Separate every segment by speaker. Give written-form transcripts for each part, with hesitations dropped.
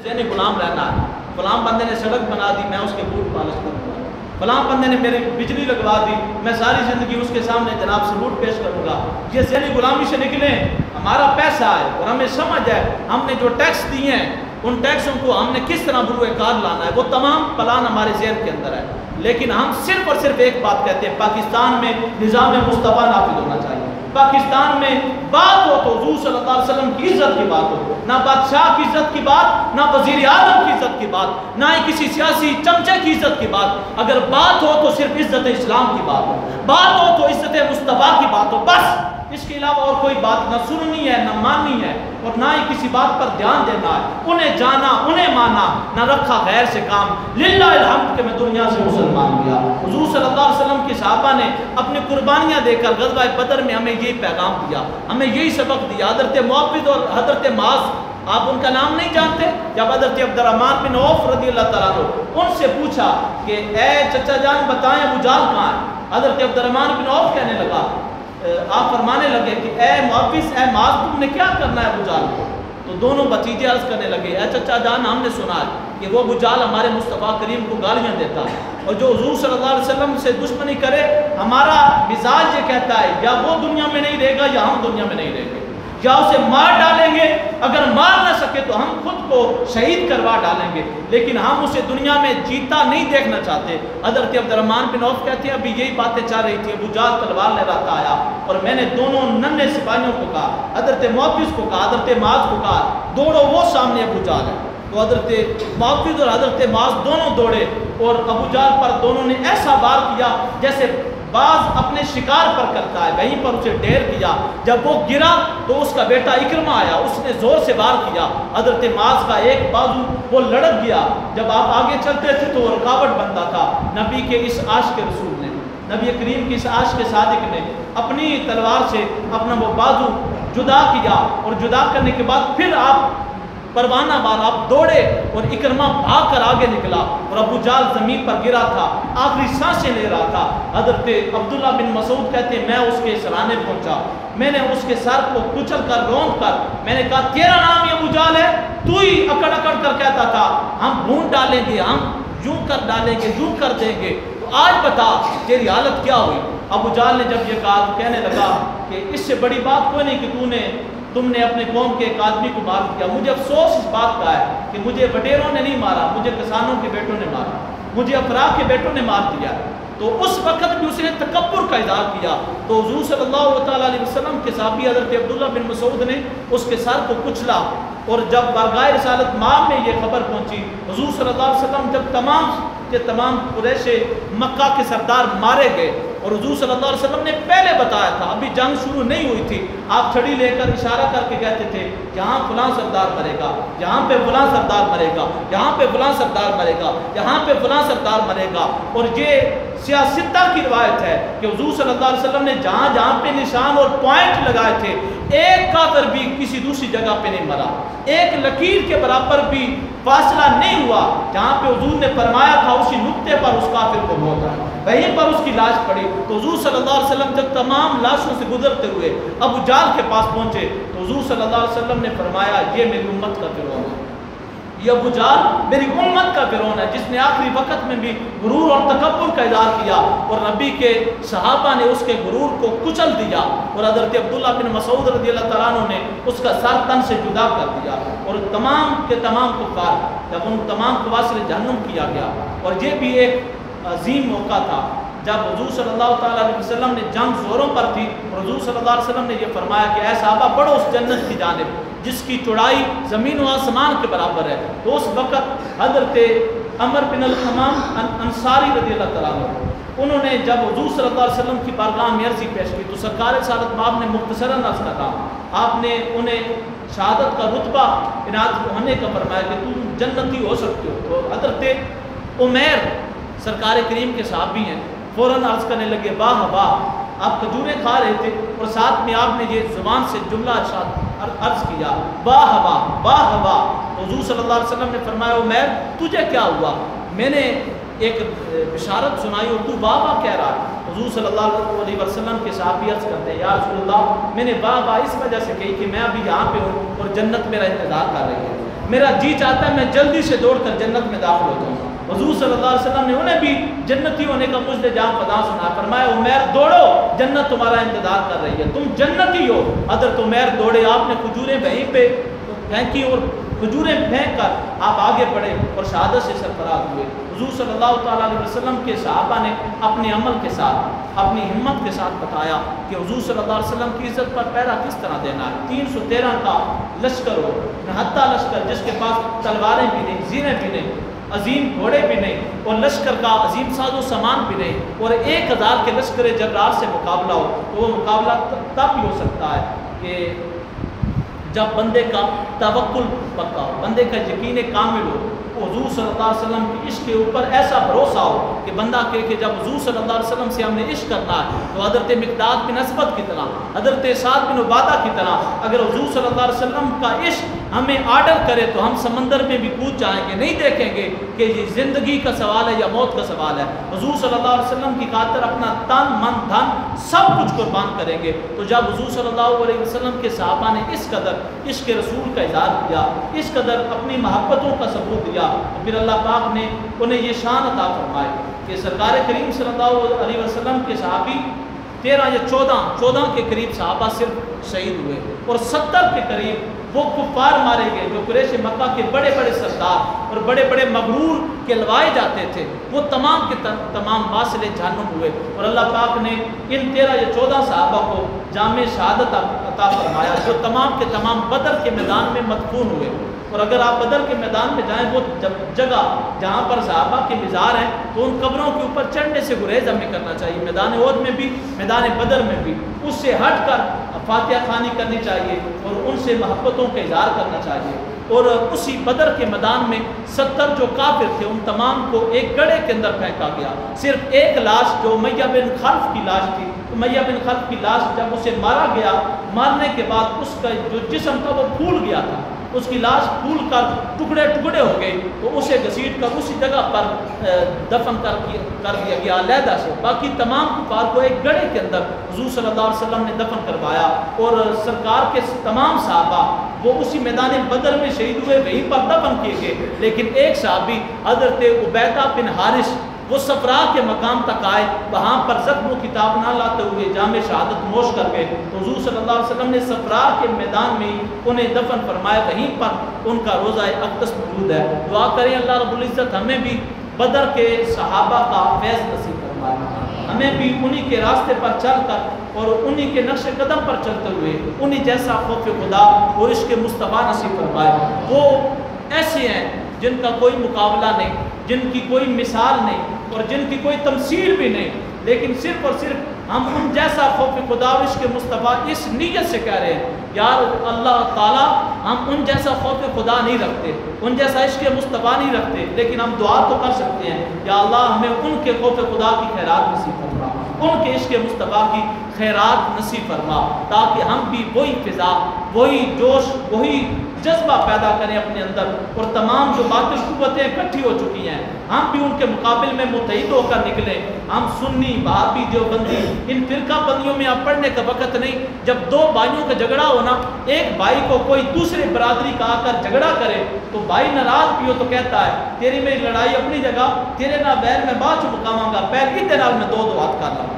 Speaker 1: ذہنی غلام رہنا ہے. فلاں بندے نے سڑک بنا دی، میں اس کے بوٹ پالش کروں گا. فلاں بندے نے میری بجلی لگوا دی، میں ساری زندگی اس کے سامنے جناب سلوٹ پیش کروں گا. یہ ذہنی غلامی سے نکلیں. ہمارا پیسہ ہے اور ہمیں سمجھ ہے ہم نے جو ٹیکس دیے ہیں ان ٹیکسوں کو ہم نے کس طرح بروئے کار لانا ہے، وہ تمام پلان ہمارے ذہن کے اندر ہے. لیکن ہم صرف اور صرف ایک بات کہتے ہیں، پاکستان میں نظام مصطفیٰ نافذ ہونا چاہیے. پاکستان میں بات ہو تو حضور صلی اللہ علیہ وسلم کی عزت کی بات ہو، نہ بادشاہ کی عزت کی بات، نہ وزیر اعظم کی عزت کی بات، نہ ہی کسی سیاسی چمچے کی عزت کی بات. اگر بات ہو تو صرف عزت اسلام کی بات ہو، بات ہو تو عزت مصطفیٰ کی بات ہو، بس. اس کے علاوہ اور کوئی بات نہ سننی ہے، نہ ماننی ہے، اور نہ ہی کسی بات پر دھیان دینا ہے. انہیں جانا، انہیں مانا، نہ رکھا غیر سے کام. للہ الحمد کہ میں دنیا سے مسلمان گیا. حضور صلی اللہ علیہ وسلم کے صحابہ نے اپنی قربانیاں دے کر غزوہ بدر میں ہمیں یہی پیغام دیا، ہمیں یہی سبق دیا. حضرت معاویہ اور حضرت معاذ، آپ ان کا نام نہیں جانتے؟ جب حضرت عبدالرحمن بن عوف رضی اللہ تعالیٰ عنہ ان سے پوچھا کہ اے چچا جان بتائیں ابو جہل کہاں ہے، حضرت عبدالرحمن بن عوف کہنے لگا، آپ فرمانے لگے کہ اے معاویہ، اے معاذ، تم نے کیا کرنا ہے ابو جہل کو؟ تو دونوں بھتیجے عرض کرنے لگے، اے چچا جان ہم نے سنا ہے کہ وہ ابو جہل ہمارے مصطفیٰ کریم کو گالیاں دیتا ہے، اور جو حضور صلی اللہ علیہ وسلم سے دشمنی کرے، ہمارا مزاج یہ کہتا ہے یا وہ دنیا میں نہیں رہے گا یا ہم دنیا میں نہیں رہیں گے، یا اسے مار ڈالیں گے، اگر مار نہ سکے تو ہم خود کو شہید کروا ڈالیں گے، لیکن ہم اسے دنیا میں جیتا نہیں دیکھنا چاہتے. حضرت عبدالرحمن بن عوف کہتے ہیں ابھی یہی باتیں چل رہی تھی، ابو جہل تلوار لہراتا آیا اور میں نے دونوں ننھے سپاہیوں کو کہا، حضرت معاویہ کو کہا، حضرت معاذ کو کہا، دوڑو وہ سامنے ابو جہل ہے. تو حضرت معاویہ اور حضرت معاذ دونوں دوڑے اور ابو جہل پر دونوں نے ایسا وار کیا جیسے باز اپنے شکار پر کرتا ہے، وہیں پر اسے ڈھیر کیا. جب وہ گرا تو اس کا بیٹا اکرمہ آیا، اس نے زور سے وار کیا. حضرت معاذ کا ایک بازو وہ لڑک گیا. جب آپ آگے چلتے تھے تو وہ رکاوٹ بنتا تھا. نبی کے اس عاشق رسول نے، نبی کریم کی اس عاشق صادق نے اپنی تلوار سے اپنا وہ بازو جدا کیا، اور جدا کرنے کے بعد پھر آپ پروانہ وار آپ دوڑے اور اکرمہ بھاگ کر آگے نکلا، اور ابو جہل زمین پر گرا تھا، آخری سانسیں لے رہا تھا. حضرت عبداللہ بن مسعود کہتے ہیں میں اس کے سرانے پہنچا، میں نے اس کے سر کو کچل کر روند کر میں نے کہا تیرا نام یہ ابو جہل ہے؟ تو ہی اکڑ اکڑ کر کہتا تھا ہم ڈھونڈ ڈالیں گے، ہم یوں کر ڈالیں گے، یوں کر دیں گے، تو آج بتا تیری حالت کیا ہوئی. ابو جہل نے جب یہ کہا تو کہنے لگا کہ اس سے بڑی بات کوئی نہیں کہ تم نے اپنے قوم کے ایک آدمی کو مار دیا. مجھے افسوس اس بات کا ہے کہ مجھے وڈیروں نے نہیں مارا، مجھے کسانوں کے بیٹوں نے مارا، مجھے افراح کے بیٹوں نے مار دیا. تو اس وقت بھی اس نے تکبر کا اظہار کیا. تو حضور صلی اللہ تعالیٰ علیہ وسلم کے صحابی حضرت عبداللہ بن مسعود نے اس کے سر کو کچلا، اور جب بارگاہ رسالت مآب میں یہ خبر پہنچی، حضور صلی اللہ علیہ وسلم جب تمام قریش مکہ کے سردار مارے گئے، اور حضور صلی اللہ علیہ وسلم نے پہلے بتایا تھا، ابھی جنگ شروع نہیں ہوئی تھی، آپ چھڑی لے کر اشارہ کر کے کہتے تھے یہاں فلاں سردار مرے گا، یہاں پہ فلاں سردار مرے گا، یہاں پہ فلاں سردار مرے گا، یہاں پہ فلاں سردار مرے گا. اور یہ سیاستہ کی روایت ہے کہ حضور صلی اللہ علیہ وسلم نے جہاں جہاں پہ نشان اور پوائنٹ لگائے تھے، ایک کافر بھی کسی دوسری جگہ پہ نہیں مرا، ایک لکیر کے برابر بھی فاصلہ نہیں ہوا. جہاں پہ حضور نے فرمایا تھا اسی نقطے پر اس کافر کو موت آئی، وہیں پر اس کی لاش پڑی. تو حضور صلی اللہ علیہ وسلم جب تمام لاشوں سے گزرتے ہوئے ابو جہل کے پاس پہنچے تو حضور صلی اللہ علیہ وسلم نے فرمایا یہ میری امت کا فرعون ہے، یہ ابو جہل میری امت کا فرعون ہے، جس نے آخری وقت میں بھی غرور اور تکبر کا اظہار کیا، اور نبی کے صحابہ نے اس کے غرور کو کچل دیا، اور حضرت عبداللہ بن مسعود رضی اللہ تعالیٰ عنہ نے اس کا سر تن سے جدا کر دیا، اور تمام کے تمام کفار جب ان تمام قواصل جہنم کیا گیا. اور یہ بھی ایک عظیم موقع تھا جب حضور صلی اللہ تعالیٰ علیہ وسلم نے جنگ زوروں پر تھی، اور حضور صلی اللہ علیہ وسلم نے یہ فرمایا کہ اے صحابہ بڑھو اس جنت کی جانب جس کی چوڑائی زمین و آسمان کے برابر ہے. تو اس وقت حضرت عمر بن الحمام انصاری رضی اللہ تعالیٰ عنہ انہوں نے جب حضور صلی اللہ علیہ وسلم کی بارگاہ میں عرضی پیش کی تو سرکار رسالت مآب نے مختصراً عرض کہا، آپ نے انہیں شہادت کا رتبہ عنایت ہونے کا فرمایا کہ تم جنتی ہو سکتے ہو. تو حضرت عمیر سرکار کریم کے صحابی ہیں، فوراً عرض کرنے لگے واہ واہ، آپ کھجوریں کھا رہے تھے اور ساتھ میں آپ نے یہ زبان سے جملہ عرض کیا واہ واہ واہ واہ. حضور صلی اللہ علیہ وسلم نے فرمایا عمیر تجھے کیا ہوا؟ میں نے ایک بشارت سنائی اور تو واہ واہ کہہ رہا ہے. حضور صلی اللہ علیہ وسلم کے صحابی عرض کرتے ہیں یا رسول اللہ میں نے واہ واہ اس وجہ سے کہی کہ میں ابھی یہاں پہ ہوں اور جنت میرا انتظار کر رہی ہے. میرا جی چاہتا ہے میں جلدی سے دوڑ کر جنت میں داخل ہو جاؤں. حضور صلی اللہ علیہ وسلم نے انہیں بھی جنتی ہونے کا مجھ جام فدا سنا. فرمایا عمیر دوڑو, جنت تمہارا انتظار کر رہی ہے, تم جنتی ہو. حضرت عمیر دوڑے, آپ نے کھجوریں وہیں پہ پھینکی اور کھجوریں پھینک کر آپ آگے بڑھے اور شہادت سے سرفراز ہوئے. حضور صلی اللہ تعالیٰ علیہ وسلم کے صحابہ نے اپنے عمل کے ساتھ, اپنی ہمت کے ساتھ بتایا کہ حضور صلی اللہ علیہ وسلم کی عزت پر پہرا کس طرح دینا ہے. 313 کا لشکر ہو, نہتا لشکر, جس کے پاس تلواریں بھی نہیں, زیریں بھی نہیں, عظیم گھوڑے بھی نہیں, اور لشکر کا عظیم ساز و سامان بھی نہیں, اور 1000 کے لشکر جرار سے مقابلہ ہو, تو وہ مقابلہ تب ہی ہو سکتا ہے کہ جب بندے کا توکل پکا ہو, بندے کا یقین کامل ہو, حضور صلی اللہ علیہ وسلم کی عشق کے اوپر ایسا بھروسہ ہو کہ بندہ کہے کہ جب حضور صلی اللہ علیہ وسلم سے ہم نے عشق کرنا ہے تو حضرت مقداد بن اسود کی طرح, حضرت سعد بن عبادہ کی طرح اگر حضور صلی اللہ علیہ وسلم کا عشق ہمیں آرڈر کرے تو ہم سمندر میں بھی کود جائیں گے, نہیں دیکھیں گے کہ یہ زندگی کا سوال ہے یا موت کا سوال ہے. حضور صلی اللہ علیہ وسلم کی خاطر اپنا تن من دھن سب کچھ قربان کریں گے. تو جب حضور صلی اللہ علیہ وسلم کے صحابہ نے اس قدر عشق رسول کا اظہار کیا, اس قدر اپنی محبتوں کا ثبوت دیا, تو پھر اللہ پاک نے انہیں یہ شان عطا فرمائی کہ سرکار کریم صلی اللہ علیہ وسلم کے صحابی 13 یا 14 کے قریب صحابہ صرف شہید ہوئے, اور 70 کے قریب وہ کفار مارے گئے جو قریش مکہ کے بڑے بڑے سردار اور بڑے بڑے مغرور کہلوائے جاتے تھے, وہ تمام کے تمام واصل جہنم ہوئے. اور اللہ پاک نے ان 13 یا 14 صحابہ کو جامع شہادت عطا فرمایا جو تمام کے تمام بدر کے میدان میں مدفون ہوئے. اور اگر آپ بدر کے میدان میں جائیں, وہ جگہ جہاں پر صحابہ کے مزار ہیں, تو ان قبروں کے اوپر چڑھنے سے گریز ہمیں کرنا چاہیے. میدان احد میں بھی, میدان بدر میں بھی, اس سے ہٹ کر فاتحہ خوانی کرنی چاہیے اور ان سے محبتوں کا اظہار کرنا چاہیے. اور اسی بدر کے میدان میں 70 جو کافر تھے ان تمام کو ایک گڑھے کے اندر پھینکا گیا. صرف ایک لاش جو امیہ بن خلف کی لاش تھی, امیہ بن خلف کی لاش جب اسے مارا گیا, مارنے کے بعد اس کا جو جسم تھا وہ پھول گیا تھا, اس کی لاش پھول کر ٹکڑے ٹکڑے ہو گئے, تو اسے گھسیٹ کر اسی جگہ پر دفن کر دیا گیا علیحدہ سے. باقی تمام کفار کو ایک گڑھے کے اندر حضور صلی اللہ علیہ وسلم نے دفن کروایا, اور سرکار کے تمام صحابہ وہ اسی میدان بدر میں شہید ہوئے, وہیں پر دفن کیے گئے. لیکن ایک صحابی حضرت عبیدہ بن حارث وہ صفرا کے مقام تک آئے, وہاں پر زخم و کتاب نہ لاتے ہوئے جامع شہادت نوش کر گئے. تو حضور صلی اللہ علیہ وسلم نے صفرا کے میدان میں انہیں دفن فرمایا, وہیں پر ان کا روضہ اقدس موجود ہے. دعا کریں اللہ رب العزت ہمیں بھی بدر کے صحابہ کا فیض نصیب فرمائے, ہمیں بھی انہی کے راستے پر چل کر اور انہی کے نقش قدم پر چلتے ہوئے انہی جیسا خوف خدا اور عشق مصطفیٰ نصیب فرمائے. وہ ایسے ہیں جن کا کوئی مقابلہ نہیں, جن کی کوئی مثال نہیں, اور جن کی کوئی تمثیل بھی نہیں, لیکن صرف اور صرف ہم ان جیسا خوف خدا اور عشق مصطفیٰ اس نیت سے کہہ رہے ہیں یار اللہ تعالیٰ ہم ان جیسا خوف خدا نہیں رکھتے, ان جیسا عشق مصطفیٰ نہیں رکھتے, لیکن ہم دعا تو کر سکتے ہیں یا اللہ ہمیں ان کے خوف خدا کی خیرات نصیب فرما, ان کے عشق مصطفیٰ کی خیرات نصیب فرما, تاکہ ہم بھی وہی فضا, وہی جوش, وہی جذبہ پیدا کریں اپنے اندر. اور تمام جو باطل قوتیں اکٹھی ہو چکی ہیں ہم بھی ان کے مقابل میں متحد ہو کر نکلیں. ہم سنی, وہابی, دیوبندی, ان فرقہ بندیوں میں اب پڑھنے کا وقت نہیں. جب دو بھائیوں کا جھگڑا ہونا, ایک بھائی کو کوئی دوسرے برادری کا آ کر جھگڑا کرے تو بھائی ناراض بھی ہو تو کہتا ہے تیری میری لڑائی اپنی جگہ, تیرے نہ بیر میں بعد چمکاواں گا, پیر ادھر نال میں دو ہاتھ کر لوں.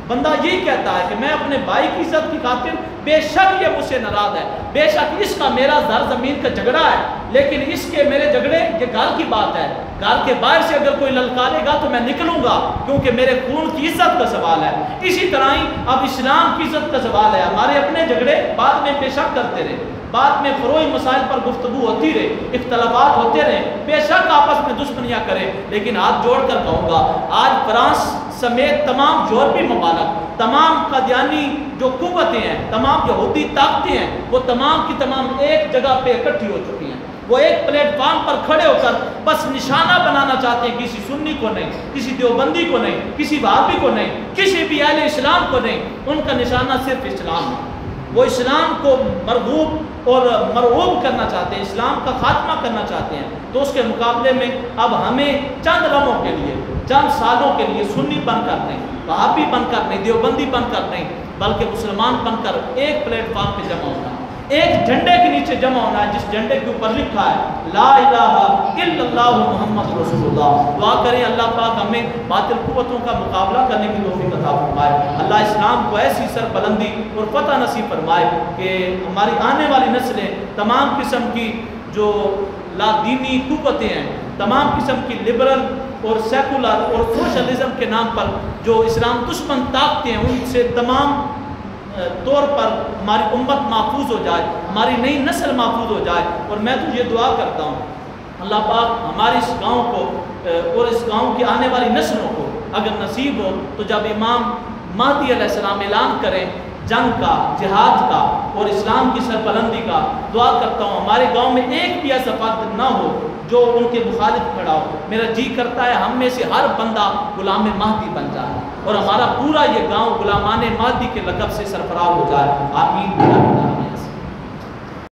Speaker 1: بندہ یہی کہتا ہے کہ میں اپنے بھائی کی عزت کی خاطر, بے شک یہ مجھ سے ناراض ہے, بے شک اس کا میرا زر زمین کا جھگڑا ہے, لیکن اس کے میرے جھگڑے یہ گھر کی بات ہے. گھر کے باہر سے اگر کوئی للکارے گا تو میں نکلوں گا, کیونکہ میرے خون کی عزت کا سوال ہے. اسی طرح ہی اب اسلام کی عزت کا سوال ہے. ہمارے اپنے جھگڑے بعد میں بے شک کرتے رہے, بعد میں فروئی مسائل پر گفتگو ہوتی رہے, اختلافات ہوتے رہے, بے شک آپس میں دشمنیاں کریں, لیکن ہاتھ جوڑ کر کہوں گا آج فرانس سمیت تمام یورپی ممالک, تمام قادیانی جو قوتیں ہیں, تمام یہودی طاقتیں ہیں, وہ تمام کی تمام ایک جگہ پہ اکٹھی ہو چکی ہیں. وہ ایک پلیٹ فارم پر کھڑے ہو کر بس نشانہ بنانا چاہتے ہیں, کسی سنی کو نہیں, کسی دیوبندی کو نہیں, کسی وہابی کو نہیں, کسی بھی اہل اسلام کو نہیں. ان کا نشانہ صرف اسلام ہے. وہ اسلام کو مرغوب اور مرعوب کرنا چاہتے ہیں, اسلام کا خاتمہ کرنا چاہتے ہیں. تو اس کے مقابلے میں اب ہمیں چند لمحوں کے لیے, چند سالوں کے لیے سنی بن کر نہیں, وہابی بن کر نہیں, دیوبندی بن کر نہیں, بلکہ مسلمان بن کر ایک پلیٹ فارم پہ جمع ہونا. ایک جھنڈے کے نیچے جمع ہونا ہے جس جھنڈے کے اوپر لکھا ہے لا الہ الا اللہ محمد رسول اللہ۔ دعا کریں اللہ پاک ہمیں باطل قوتوں کا مقابلہ کرنے کی توفیق عطا فرمائے، اللہ اسلام کو ایسی سربلندی اور فتح نصیب فرمائے کہ ہماری آنے والی نسلیں تمام قسم کی جو لا دینی قوتیں ہیں، تمام قسم کی لبرل اور سیکولر اور سوشلزم کے نام پر جو اسلام دشمن طاقتیں ہیں ان سے تمام طور پر ہماری امت محفوظ ہو جائے، ہماری نئی نسل محفوظ ہو جائے۔ اور میں تو یہ دعا کرتا ہوں اللہ پاک ہمارے اس گاؤں کو اور اس گاؤں کی آنے والی نسلوں کو اگر نصیب ہو تو جب امام مہدی علیہ السلام اعلان کریں جنگ کا، جہاد کا اور اسلام کی سربلندی کا، دعا کرتا ہوں ہمارے گاؤں میں ایک بھی ایسا فرد نہ ہو جو ان کے مخالف کھڑا ہو۔ میرا جی کرتا ہے ہم میں سے ہر بندہ غلام مہدی بن جائے اور ہمارا پورا یہ گاؤں غلامان مہدی کے لقب سے سرفراز ہو جائے۔ آمین۔